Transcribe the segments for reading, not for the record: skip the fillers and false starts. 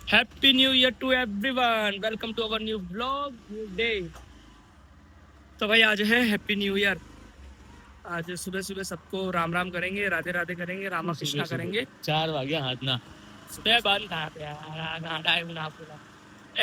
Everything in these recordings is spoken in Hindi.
Happy new year to everyone, welcome to our new blog new day. तो भाई आज है हैप्पी न्यू ईयर। आज सुबह सुबह सबको राम राम करेंगे, राधे राधे करेंगे, रामा कृष्णा करेंगे। 4 बजे हाथ ना सुबह बंद था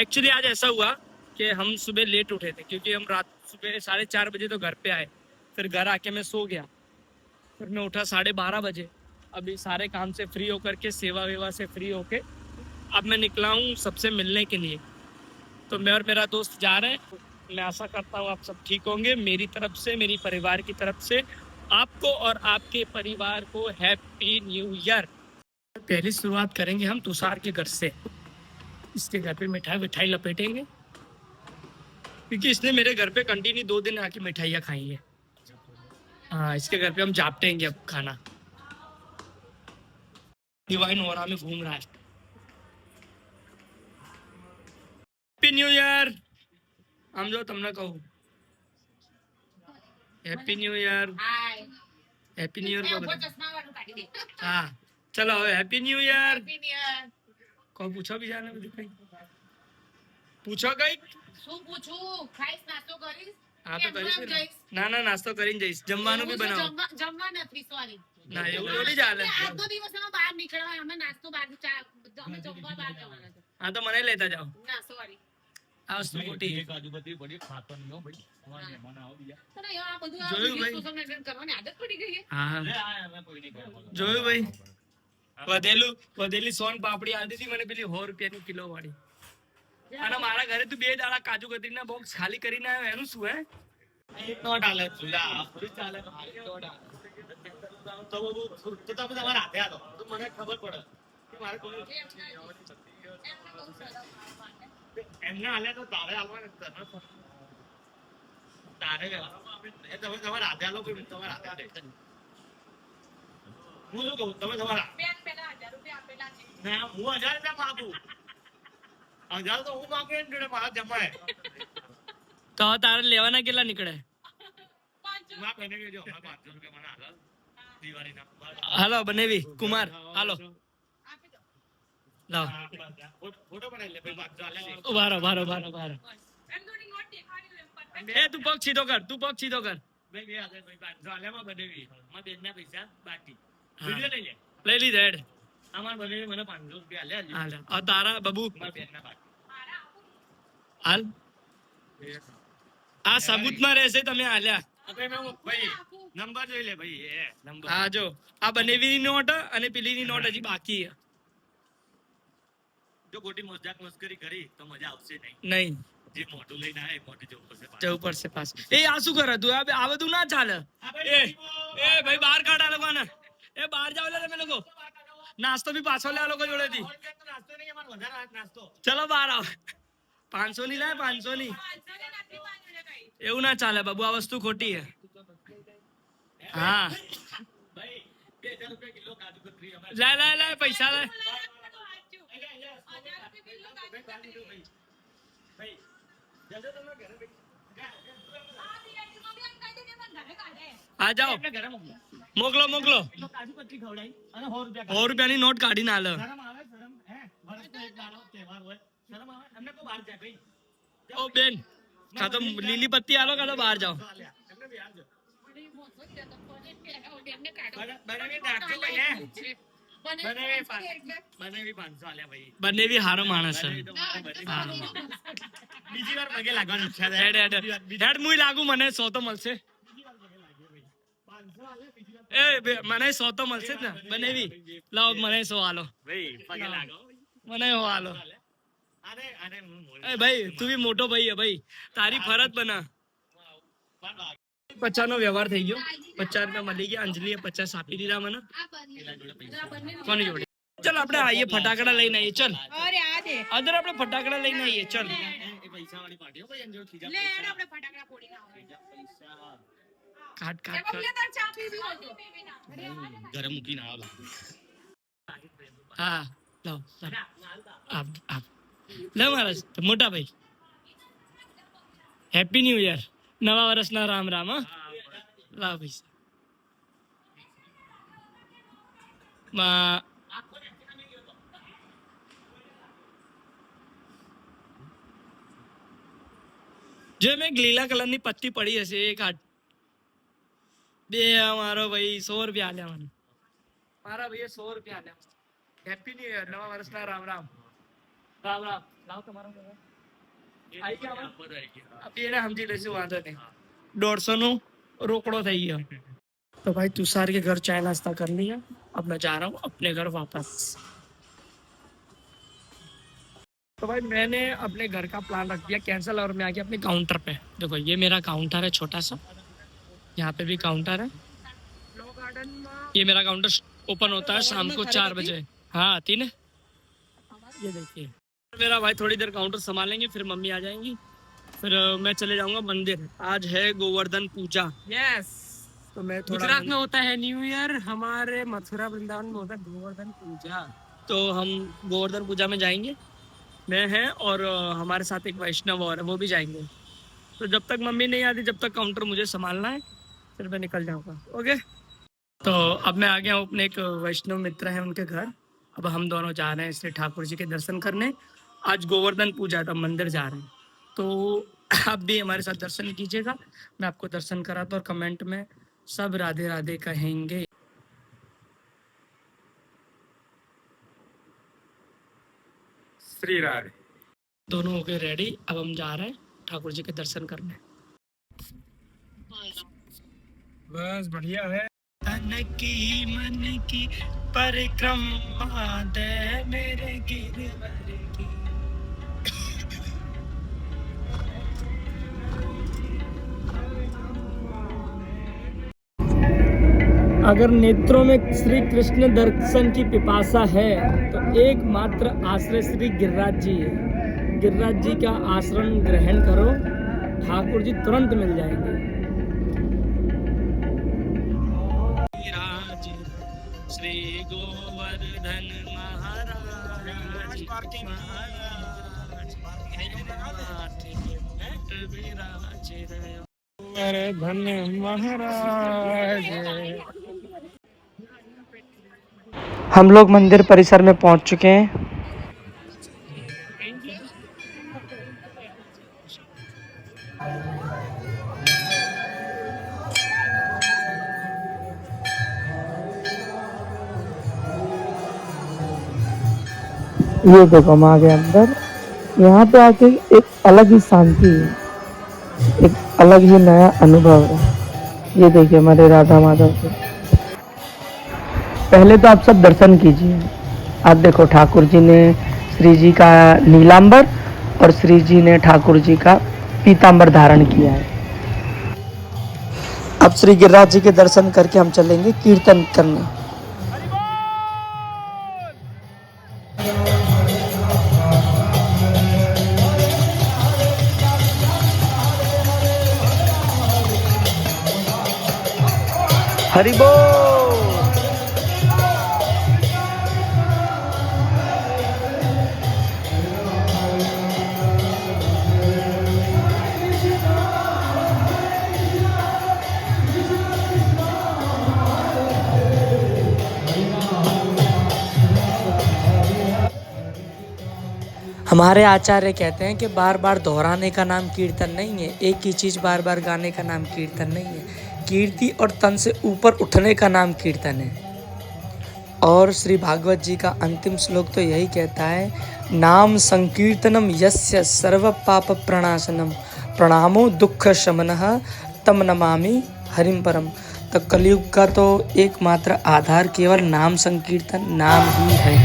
एक्चुअली आज ऐसा हुआ कि हम सुबह लेट उठे थे क्योंकि हम रात सुबह 4:30 बजे तो घर पे आए। फिर घर आके मैं सो गया। फिर मैं उठा 12:30 बजे। अभी सारे काम से फ्री होकर के, सेवा वेवा से फ्री होके अब मैं निकला हूँ सबसे मिलने के लिए। तो मैं और मेरा दोस्त जा रहे हैं। मैं आशा करता हूँ आप सब ठीक होंगे। मेरी तरफ से, मेरी परिवार की तरफ से आपको और आपके परिवार को हैप्पी न्यू ईयर। पहली शुरुआत करेंगे हम तुषार के घर से। इसके घर पे मिठाई विठाई लपेटेंगे क्योंकि इसने मेरे घर पे कंटिन्यू 2 दिन आके मिठाइयाँ खाई है। हाँ, इसके घर पे हम जापटेंगे अब खाना। डिवाइन ओरा में घूम रहा है। Happy new year. हम जो तुमने कहूँ happy new year. Happy new year. हाँ चलो हैप्पी न्यू ईयर। को पूछो भी जाने में પૂછો કઈ શું પૂછું ખાઈસ નાસ્તો કરીશ હા તો કરીશ ના ના નાસ્તો કરીને જઈશ જમવાનું બી બનાવો જમવા નથી સોરી ના એવું થોડી ચાલે આજનો દિવસ અમે બહાર નીકળવા અમે નાસ્તો બહાર અમે જમવા બહાર જવાના છે હા તો મને લેતા જાઓ ના સોરી આ વસ્તુ મોટી કાજુ બધી બડી ખાતો નહીં હો ભાઈ તમારા મહેમાન આવો બીજા તો ના આ બધું જોયું ભાઈ સોશિયલ મીડિયા કરવાની આદત પડી ગઈ છે હા લે આ અમે કોઈ નહીં કરવા જોયું ભાઈ વધેલી સોન પાપડી આલતી હતી મને પેલી 100 રૂપિયાની કિલો વાળી। અને મારા ઘરે તું 2 દાડા કાજુ કતરીના બોક્સ ખાલી કરીને આવ્યો એનું શું હે એક નોટ આલે ચૂલા પૂરી ચાલે એક નોટ તો તમે તમારા હાથે આલો તો મને ખબર પડે કે મારે કોઈ એમને આલે તો તારે આલવાનું તારે એ તમે તમારા હાથે આલો કે તમારા હાથે આલે હું શું કહું તમે તમારા પેલા 1000 રૂપિયા આપેલા છે ના હું 1000 રૂપિયા માંગુ 1000 તો હું માંગે ને મારા જમાય તો તારે લેવાના કેટલા નીકળે માં કને કે જો 500 રૂપિયા મને હાલ દિવાળીના હાલો બનેવી કુમાર હાલો લાવ ફોટો બનાવી લે ભાઈ 500 આલે વારો વારો વારો વારો એમની નોટ દેખાડી એ તું પગ સીધો કર ભાઈ 2000 ભાઈ 500 આલે માં બનેવી માં બેનના પૈસા બાકી વિડિયો લઈ લે લઈ લીધા હેડ અમાર બનેવી મને 500 રૂપિયા આલે આ તારા બાબુ મારા બેનના બાકી હાલ આ સબૂતમાં રહેશે તમે આલ્યા ભાઈ નંબર જોઈ લે ભાઈ એ નંબર હા જો આ બનેવીની નોટ અને પેલીની નોટ હજી બાકી છે જો ગોટી મજાક મસ્કરી કરી તો મજા આવશે નહીં જે મોટું લઈને આવે મોટું જવું પડશે પાસ એ આ શું કરે તું આ બધું ના ચાલે એ ભાઈ બહાર કાઢ આ લોકોને એ બહાર જાવ લે તમે લોકો નાસ્તો બી પાછો લે આ લોકો જોડેથી નાસ્તો નહીં અમાર વધારે નાસ્તો ચલો બહાર આવ 500 ની લાય 500 ની એવું ના ચાલે બાબુ આ વસ્તુ ખોટી હે હા ભાઈ 2000 રૂપિયા કિલો કાજુ કતરી લાય પૈસા લાય આ જાઓ મોકલો કાજુ કતરી ખવડાઈ અને 100 રૂપિયાની નોટ કાઢીને આલે શરમ આવે શરમ હે વર્ષનો એક દાડો તહેવાર હોય શરમ આવે અમને કો બહાર જાય ભાઈ ઓ બેન કા તો લીલી પત્તી આલો કા તો બહાર જાઓ એમને બી આજો બનેવી હારો માણસ છે બીજી વાર પગે લાગવાની ઈચ્છા થાય હેડ મુઈ લાગુ મને 100 તો મળશે એ મને 100 તો મળશે જ ને બનેવી લાવ મને 100 આલો ભાઈ પગે લાગો મને 100 આલો ભાઈ તું બી મોટો ભાઈ હે ભાઈ તારી ફરજ બના 50 નો વ્યવહાર થઈ ગયો 50 રૂપિયા મળી ગયા અંજલીએ 50 આપી દીધા મને કોની જોડે ચલ આપણે આઈએ ફટાકડા લઈને આઈએ ચલ અરે આ દે અદર આપણે ફટાકડા લઈને આઈએ ચલ એ પૈસા વાળી પાર્ટી હો ભાઈ અંજલ ખીજા લે આપણે ફટાકડા ફોડીને આવો કાટ ચા પીવી હોય ઘરે મૂકીને આવો હા લાવ આપ લે મારા મોટા ભાઈ હેપી ન્યુ યર નવા વર્ષના રામ રામ હા લાવ પૈસા જે મેં લીલા કલરની પટ્ટી પડી હશે એ કાઢ બે મારો ભાઈ 100 રૂપિયા આલ્યા મને મારા ભાઈએ 100 રૂપિયા આલ્યા હેપી ન્યુ યર નવા વર્ષના રામ રામ રામ રામ લાવ તમારો आई गया अब ये समझी ले वांधो नहीं 150 नो रोकड़ो થઈ ગયો तो भाई तुषार के घर चाय नाश्ता कर लिया अब मैं जा रहा हूँ अपने घर वापस तो भाई मैंने अपने घर का प्लान रख दिया कैंसिल और मैं आ गया अपने काउंटर पे देखो ये मेरा काउंटर है छोटा सा यहाँ पे भी काउंटर है ये मेरा काउंटर ओपन होता है शाम को 4 बजे हाँ आती ने ये देखिए मेरा भाई थोड़ी देर काउंटर संभालेंगे फिर मम्मी आ जाएंगी फिर मैं चले जाऊंगा मंदिर आज है गोवर्धन पूजा यस तो मैं गुजरात में होता है न्यू ईयर हमारे मथुरा वृंदावन में होता है गोवर्धन पूजा तो हम गोवर्धन पूजा में जाएंगे मैं है और हमारे साथ एक वैष्णव और है वो भी जाएंगे तो जब तक मम्मी नहीं आती जब तक काउंटर मुझे संभालना है फिर मैं निकल जाऊंगा ओके तो अब मैं आ गया हूँ अपने एक वैष्णव मित्र है उनके घर अब हम दोनों जा रहे हैं श्री ठाकुर जी के दर्शन करने आज गोवर्धन पूजा था मंदिर जा रहे हैं तो आप भी हमारे साथ दर्शन कीजिएगा मैं आपको दर्शन कराता और कमेंट में सब राधे राधे कहेंगे श्री राधे दोनों हो गए रेडी अब हम जा रहे हैं ठाकुर जी के दर्शन करने बस बढ़िया है तन की मन की परिक्रमा दे मेरे गिरवर की अगर नेत्रों में श्री कृष्ण दर्शन की पिपासा है तो एकमात्र आश्रय श्री गिरिराज जी है गिरिराज जी का आश्रम ग्रहण करो ठाकुर जी तुरंत मिल जाएंगे श्री गोवर्धन महाराज गोवर्धन महाराज हम लोग मंदिर परिसर में पहुंच चुके हैं। ये देखो हम आ गए अंदर। यहाँ पे आके एक अलग ही शांति है, एक अलग ही नया अनुभव है। ये देखिए हमारे राधा माधव के। पहले तो आप सब दर्शन कीजिए। आप देखो ठाकुर जी ने श्री जी का नीलांबर और श्री जी ने ठाकुर जी का पीतांबर धारण किया है। अब श्री गिरिराज जी के दर्शन करके हम चलेंगे कीर्तन करने। हरि बोल। हमारे आचार्य कहते हैं कि बार बार दोहराने का नाम कीर्तन नहीं है, एक ही चीज़ बार बार गाने का नाम कीर्तन नहीं है, कीर्ति और तन से ऊपर उठने का नाम कीर्तन है। और श्री भागवत जी का अंतिम श्लोक तो यही कहता है, नाम संकीर्तनम यस्य सर्व पाप प्रणाशनम प्रणामो दुख शमनः तम नमामि हरिम परम। तो कलयुग का तो एकमात्र आधार केवल नाम संकीर्तन, नाम ही है।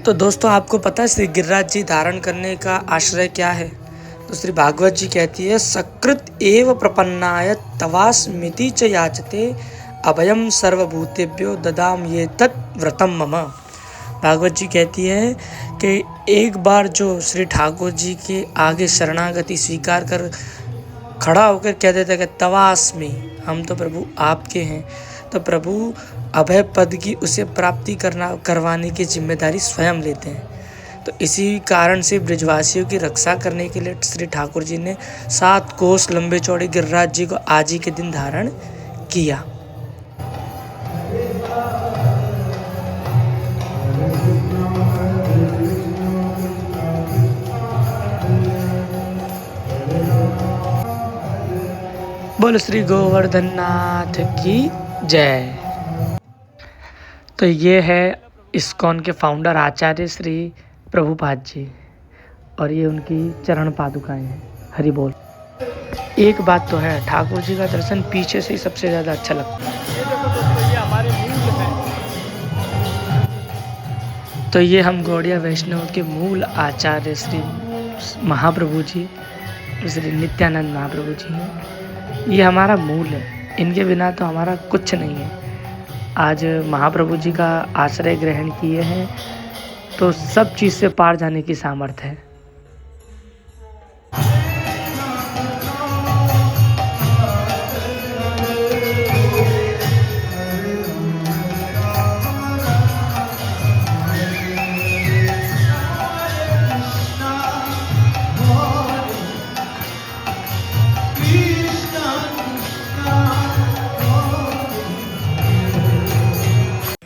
तो दोस्तों आपको पता है श्री गिरिराज जी धारण करने का आश्रय क्या है? तो श्री भागवत जी कहती है, सकृत एव प्रपन्नाय तवास्मिति च याचते अभयम सर्वभूतेभ्यो ददाम ये तत् व्रतम मम। भागवत जी कहती है कि एक बार जो श्री ठाकुर जी के आगे शरणागति स्वीकार कर खड़ा होकर कह देता कि तवास्मि, हम तो प्रभु आपके हैं, तो प्रभु अभय पद की उसे प्राप्ति करवाने की जिम्मेदारी स्वयं लेते हैं। तो इसी कारण से ब्रजवासियों की रक्षा करने के लिए श्री ठाकुर जी ने 7 कोस लंबे चौड़े गिरिराज जी को आज ही के दिन धारण किया। बोल श्री गोवर्धन नाथ की जय। तो ये है इस्कॉन के फाउंडर आचार्य श्री प्रभुपाद जी और ये उनकी चरण पादुकाएं हैं। हरि बोल। एक बात तो है, ठाकुर जी का दर्शन पीछे से ही सबसे ज़्यादा अच्छा लगता है। ये देखो दोस्तों, ये हमारे मूल है। तो ये हम गौड़िया वैष्णव के मूल आचार्य श्री महाप्रभु जी, श्री नित्यानंद महाप्रभु जी हैं। ये हमारा मूल है, इनके बिना तो हमारा कुछ नहीं है। आज महाप्रभु जी का आश्रय ग्रहण किए हैं तो सब चीज़ से पार जाने की सामर्थ्य है।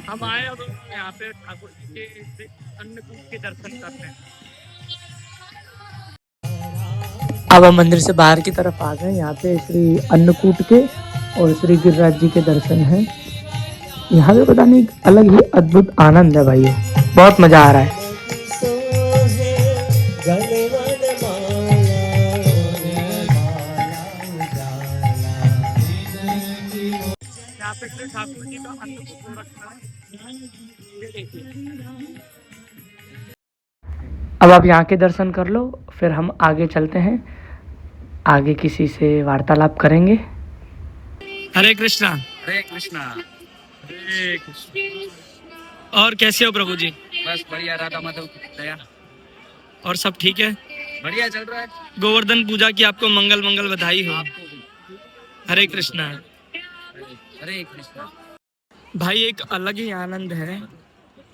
हम आए अब यहाँ पे ठाकुर जी के अन्नकूट के दर्शन करते हैं। अब हम मंदिर से बाहर की तरफ आ गए। यहाँ पे श्री अन्नकूट के और श्री गिरिराज जी के दर्शन हैं। यहाँ पे पता नहीं एक अलग ही अद्भुत आनंद है भाई, बहुत मजा आ रहा है। यहाँ पे श्री ठाकुर जी का अन्नकूट हो रखा है। ये देखिए। अब आप यहाँ के दर्शन कर लो, फिर हम आगे चलते हैं, आगे किसी से वार्तालाप करेंगे। हरे कृष्णा। हरे कृष्णा। हरे कृष्णा। और कैसे हो प्रभु जी? बस बढ़िया, राधा माधव की दया। और सब ठीक है? बढ़िया चल रहा है। गोवर्धन पूजा की आपको मंगल मंगल बधाई हो। आपको भी। हरे कृष्णा। हरे कृष्णा। भाई एक अलग ही आनंद है,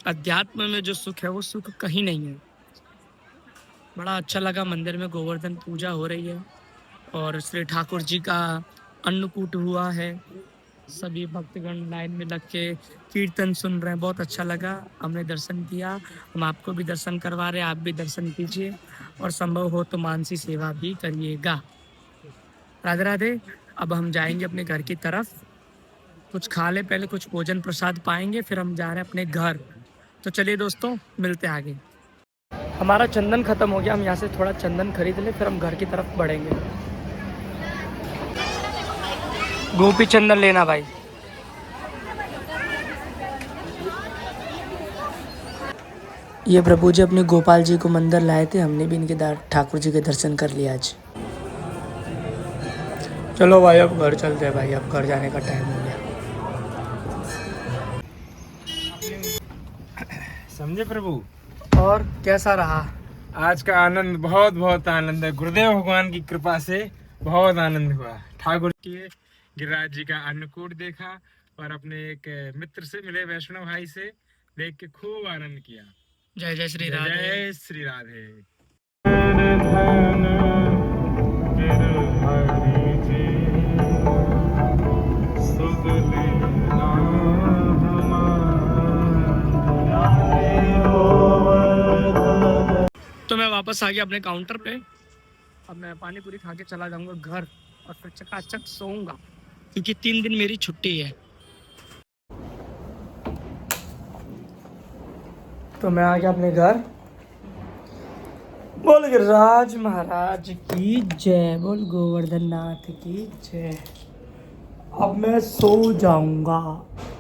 अध्यात्म में जो सुख है वो सुख कहीं नहीं है। बड़ा अच्छा लगा, मंदिर में गोवर्धन पूजा हो रही है और श्री ठाकुर जी का अन्नकूट हुआ है। सभी भक्तगण लाइन में लग के कीर्तन सुन रहे हैं, बहुत अच्छा लगा। हमने दर्शन किया, हम आपको भी दर्शन करवा रहे हैं, आप भी दर्शन कीजिए और संभव हो तो मानसी सेवा भी करिएगा। राधे राधे। अब हम जाएंगे अपने घर की तरफ, कुछ खा ले पहले, कुछ भोजन प्रसाद पाएंगे, फिर हम जा रहे हैं अपने घर। तो चलिए दोस्तों, मिलते हैं आगे। हमारा चंदन खत्म हो गया, हम यहाँ से थोड़ा चंदन खरीद ले, फिर हम घर की तरफ बढ़ेंगे। गोपी चंदन लेना भाई। ये प्रभु जी अपने गोपाल जी को मंदिर लाए थे, हमने भी इनके ठाकुर जी के दर्शन कर लिया आज। चलो भाई अब घर चलते हैं भाई, अब घर जाने का टाइम हो गया। समझे प्रभु? और कैसा रहा आज का आनंद? बहुत बहुत आनंद है, गुरुदेव भगवान की कृपा से बहुत आनंद हुआ। ठाकुर के गिरिराज जी का अन्नकूट देखा और अपने एक मित्र से मिले, वैष्णव भाई से, देख के खूब आनंद किया। जय जय श्री राधे। जय श्री राधे। तो मैं वापस आ गया अपने काउंटर पे। अब मैं पानी पूरी खा के चला जाऊंगा घर और फिर चकाचक सोऊंगा, क्योंकि 3 दिन मेरी छुट्टी है। तो मैं आ गया अपने घर। बोल गिरिराज महाराज की जय, बोल गोवर्धन नाथ की जय। अब मैं सो जाऊंगा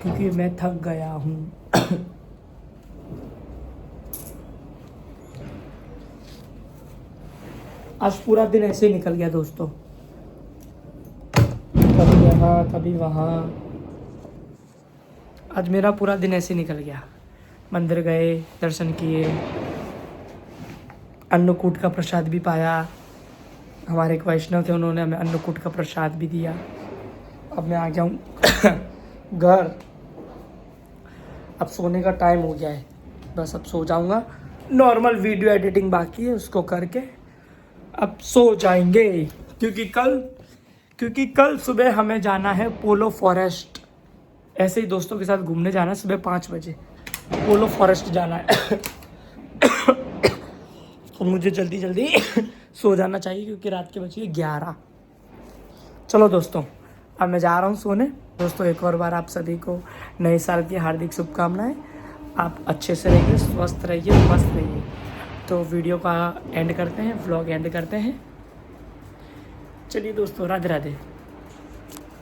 क्योंकि मैं थक गया हूँ। आज पूरा दिन ऐसे ही निकल गया दोस्तों, कभी यहाँ कभी वहाँ। आज मेरा पूरा दिन ऐसे ही निकल गया। मंदिर गए, दर्शन किए, अन्नकूट का प्रसाद भी पाया। हमारे एक वैष्णव थे, उन्होंने हमें अन्नकूट का प्रसाद भी दिया। अब मैं आ गया हूँ घर। अब सोने का टाइम हो गया है, बस अब सो जाऊँगा। नॉर्मल वीडियो एडिटिंग बाकी है, उसको करके अब सो जाएंगे, क्योंकि कल सुबह हमें जाना है पोलो फॉरेस्ट। ऐसे ही दोस्तों के साथ घूमने जाना है, सुबह 5 बजे पोलो फॉरेस्ट जाना है। तो मुझे जल्दी जल्दी सो जाना चाहिए, क्योंकि रात के बजे 11। चलो दोस्तों, अब मैं जा रहा हूँ सोने। दोस्तों एक और बार आप सभी को नए साल की हार्दिक शुभकामनाएं। आप अच्छे से रहिए, स्वस्थ रहिए, मस्त रहिए। तो वीडियो का एंड करते हैं, व्लॉग एंड करते हैं। चलिए दोस्तों, राधे राधे।